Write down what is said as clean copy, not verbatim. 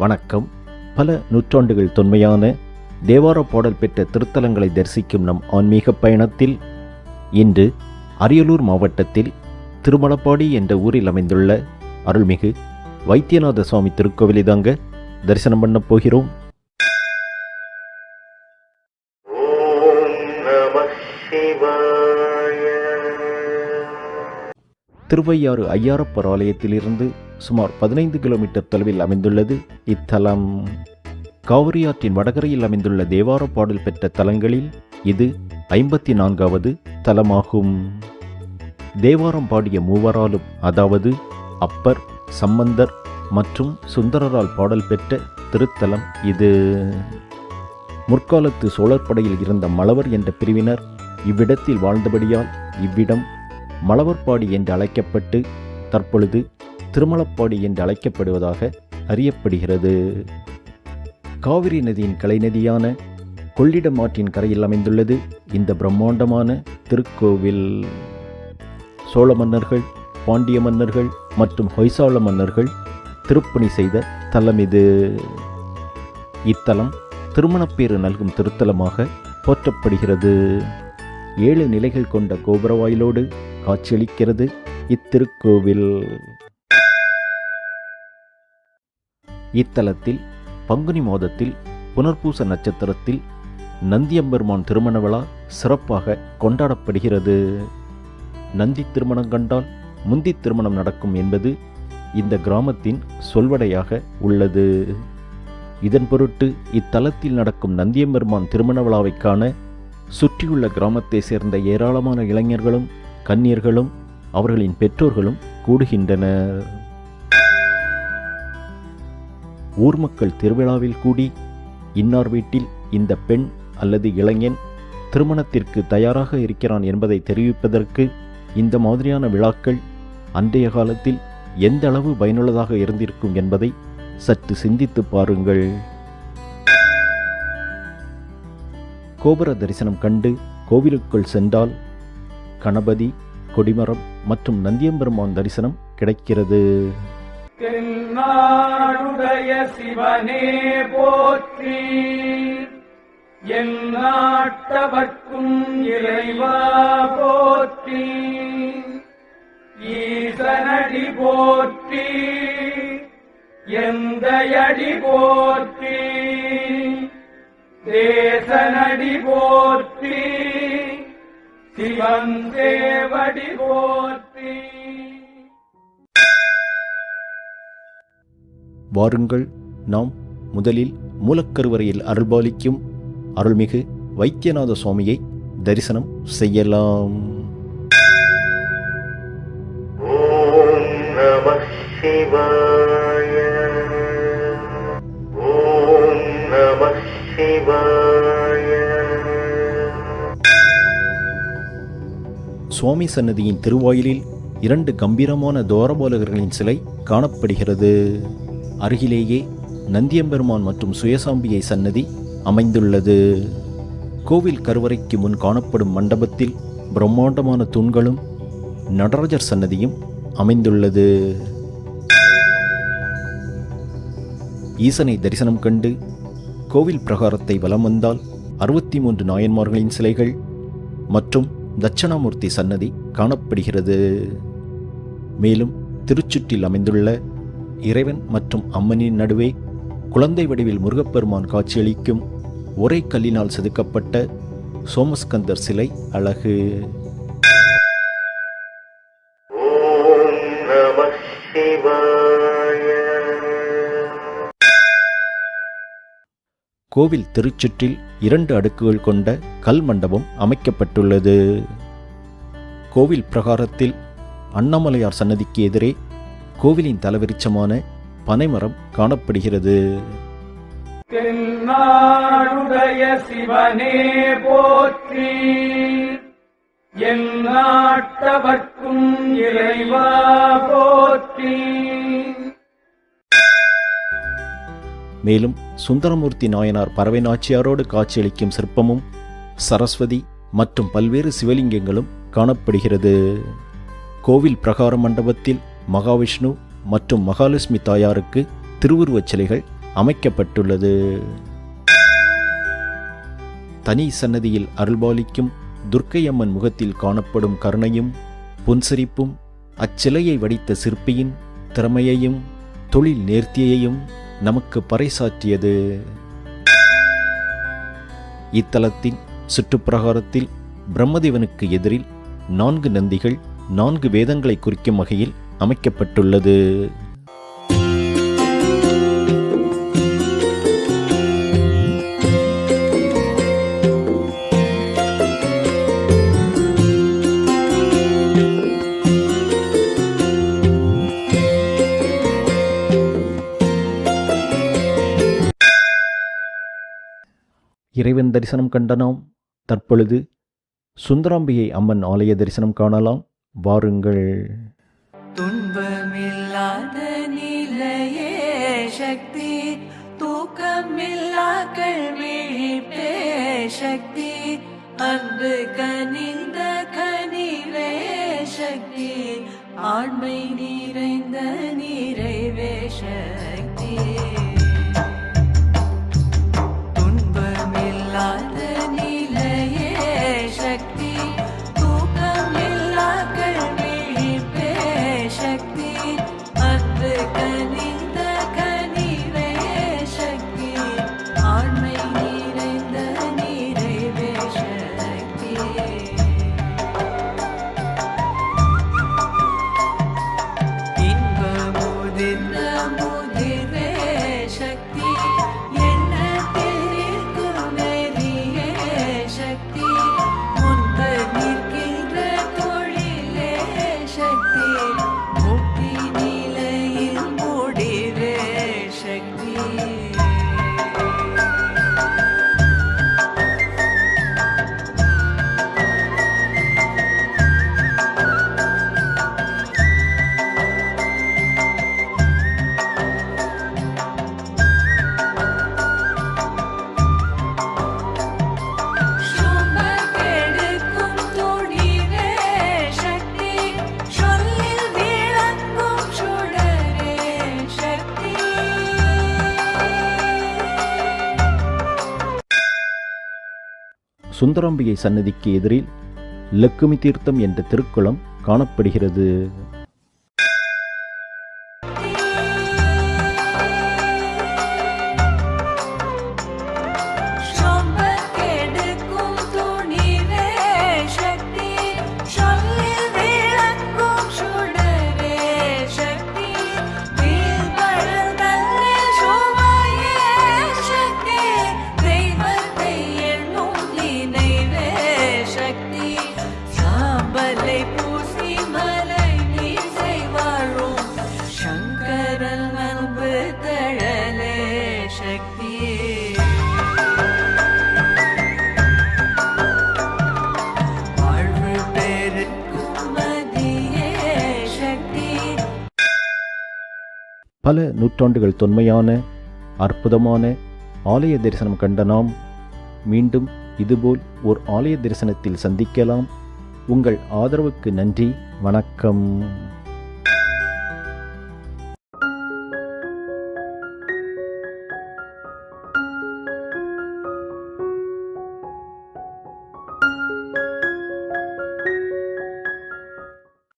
வணக்கம். பல நூற்றாண்டுகள் தொன்மையான தேவார பாடல் பெற்ற திருத்தலங்களை தரிசிக்கும் நம் ஆன்மீக பயணத்தில் இன்று அரியலூர் மாவட்டத்தில் திருமலப்பாடி என்ற ஊரில் அமைந்துள்ள அருள்மிகு வைத்தியநாத சுவாமி திருக்கோவிலை தாங்க தரிசனம் பண்ண போகிறோம். திருவையாறு ஐயாரப்பர் ஆலயத்திலிருந்து சுமார் 15 கிலோமீட்டர் தொலைவில் அமைந்துள்ளது இத்தலம். காவிரி ஆற்றின் வடகரையில் அமைந்துள்ள தேவார பாடல் பெற்ற தலங்களில் இது 54வது தலமாகும். தேவாரம் பாடிய மூவராலும், அதாவது அப்பர், சம்பந்தர் மற்றும் சுந்தரரால் பாடல் பெற்ற திருத்தலம் இது. முற்காலத்து சோழர் படையில் இருந்த மழவர் என்ற பிரிவினர் இவ்விடத்தில் வாழ்ந்தபடியால் இவ்விடம் மழவர்பாடி என்று அழைக்கப்பட்டு தற்பொழுது திருமலப்பாடி என்று அழைக்கப்படுவதாக அறியப்படுகிறது. காவிரி நதியின் கலைநதியான கொள்ளிடம் ஆற்றின் கரையில் அமைந்துள்ளது இந்த பிரம்மாண்டமான திருக்கோவில். சோழ மன்னர்கள், பாண்டிய மன்னர்கள் மற்றும் ஹொய்சால மன்னர்கள் திருப்பணி செய்த தலம் இது. இத்தலம் திருமணப்பேறு நல்கும் திருத்தலமாக போற்றப்படுகிறது. 7 நிலைகள் கொண்ட கோபுரவாயிலோடு காட்சியளிக்கிறது இத்திருக்கோவில். இத்தலத்தில் பங்குனி மாதத்தில் புனர்பூச நட்சத்திரத்தில் நந்தியம்பெருமான் திருமண விழா சிறப்பாக கொண்டாடப்படுகிறது. நந்தி திருமணம் கண்டால் முந்தி திருமணம் நடக்கும் என்பது இந்த கிராமத்தின் சொல்வடையாக உள்ளது. இதன் பொருட்டு இத்தலத்தில் நடக்கும் நந்தியம்பெருமான் திருமண விழாவை காண சுற்றியுள்ள கிராமத்தை சேர்ந்த ஏராளமான இளைஞர்களும் கன்னியர்களும் அவர்களின் பெற்றோர்களும் கூடுகின்றனர். ஊர் மக்கள் திருவிழாவில் கூடி இன்னார் வீட்டில் இந்த பெண் அல்லது இளைஞன் திருமணத்திற்கு தயாராக இருக்கிறான் என்பதை தெரிவிப்பதற்கு இந்த மாதிரியான விழாக்கள் அன்றைய காலத்தில் எந்த அளவு பயனுள்ளதாக இருந்திருக்கும் என்பதை சற்று சிந்தித்து பாருங்கள். கோபுர தரிசனம் கண்டு கோவிலுக்குள் சென்றால் கணபதி, கொடிமரம் மற்றும் நந்தியம்பெருமான் தரிசனம் கிடைக்கிறது. தென்னாடுடைய சிவனே போற்றி, எந்நாட்டவர்க்கும் இறைவா போற்றி, ஈசனடி போற்றி, எந்தையடி போற்றி, தேசனடி போற்றி, சிவன் தேவடி போற்றி. வாருங்கள், நாம் முதலில் மூலக்கருவறையில் அருள்பாலிக்கும் அருள்மிகு வைத்தியநாத சுவாமியை தரிசனம் செய்யலாம். ஓம் நமः சிவாய, ஓம் நமः சிவாய. சுவாமி சன்னதியின் திருவாயிலில் 2 கம்பீரமான துவாரபாலகர்களின் சிலை காணப்படுகிறது. அருகிலேயே நந்தியம்பெருமான் மற்றும் சுயசாம்பியை சன்னதி அமைந்துள்ளது. கோவில் கருவறைக்கு முன் காணப்படும் மண்டபத்தில் பிரம்மாண்டமான தூண்களும் நடராஜர் சன்னதியும் அமைந்துள்ளது. ஈசனை தரிசனம் கண்டு கோவில் பிரகாரத்தை வலம் வந்தால் 63 நாயன்மார்களின் சிலைகள் மற்றும் தட்சணாமூர்த்தி சன்னதி காணப்படுகிறது. மேலும் திருச்சுற்றில் அமைந்துள்ள இறைவன் மற்றும் அம்மனின் நடுவே குழந்தை வடிவில் முருகப்பெருமான் காட்சியளிக்கும் ஒரே கல்லினால் செதுக்கப்பட்ட சோமஸ்கந்தர் சிலை அழகு. ஓம் நமः சிவாய. கோவில் திருச்சுற்றில் 2 அடுக்குகள் கொண்ட கல் மண்டபம் அமைக்கப்பட்டுள்ளது. கோவில் பிரகாரத்தில் அண்ணாமலையார் சன்னதிக்கு எதிரே கோவிலின் தலவிருட்சமான பனைமரம் காணப்படுகிறது. தென்னாடுடைய சிவனே போற்றி, எந்நாட்டவர்க்கும் இறைவா போற்றி. மேலும் சுந்தரமூர்த்தி நாயனார் பறவை நாச்சியாரோடு காட்சியளிக்கும் சிற்பமும் சரஸ்வதி மற்றும் பல்வேறு சிவலிங்கங்களும் காணப்படுகிறது. கோவில் பிரகார மண்டபத்தில் மகாவிஷ்ணு மற்றும் மகாலட்சுமி தாயாருக்கு திருவுருவச் சிலைகள் அமைக்கப்பட்டுள்ளது. தனி சன்னதியில் அருள்பாலிக்கும் துர்க்கையம்மன் முகத்தில் காணப்படும் கருணையும் புன்சிரிப்பும் அச்சிலையை வடித்த சிற்பியின் திறமையையும் தொழில் நேர்த்தியையும் நமக்கு பறைசாற்றியது. இத்தலத்தின் சுற்றுப்பிரகாரத்தில் பிரம்மதேவனுக்கு எதிரில் 4 நந்திகள் 4 வேதங்களை குறிக்கும் வகையில் அமைக்கப்பட்டுள்ளது. இறைவன் தரிசனம் கண்ட நாம் தற்பொழுது சுந்தராம்பிகை அம்மன் ஆலய தரிசனம் காணலாம். வாருங்கள். துன்பமில்லாத நிலையே சக்தி, தூக்கமில்லா கல்விழிப்பே சக்தி, அன்பு கனிந்த கனிவே சக்தி, ஆண்மை நிறைந்த நிறைவே சக்தி. துன்பமில்லாத நிலையே சக்தி, தூக்கமில்லா கல்விழிப்பே சக்தி, அன்பு கனிந்த கனிவே சக்தி, ஆண்மை நிறைந்த நிறைவே சக்தி. இன்பமுதிர்ந்த முதிர்வே சக்தி, எண்ணத்தில் நிற்கும் நெறியே சக்தி, முன்பு நிற்கின்ற தொழிலே சக்தி, முக்தி நிலையில் முடிவே சக்தி. சுமக்கெடுக்கும் துணிவே சக்தி, சொல்லில் விளங்கும் சுடரே சக்தி. சுந்தராம்பிகை சன்னதிக்கு எதிரில் லக்குமி தீர்த்தம் என்ற திருக்குளம் காணப்படுகிறது. சுமக்கெடுக்கும் துணிவே சக்தி, சொல்லில் விளங்கும் சுடரே சக்தி, வீழ்படல் நல்லில் சுவையே சக்தி, தெய்வத்தை எண்ணும் நினைவே சக்தி, சாம்பலை பூசி மலை மீசை வாழும் சங்கரன் அன்பு தழலே சக்தி. வாழ்வு பெருக்கும் மதியே சக்தி. பல நூற்றாண்டுகள் தொன்மையான அற்புதமான ஆலய தரிசனம் கண்ட நாம் மீண்டும் இதுபோல் ஒரு ஆலய தரிசனத்தில் சந்திக்கலாம். உங்கள் ஆதரவுக்கு நன்றி. வணக்கம்.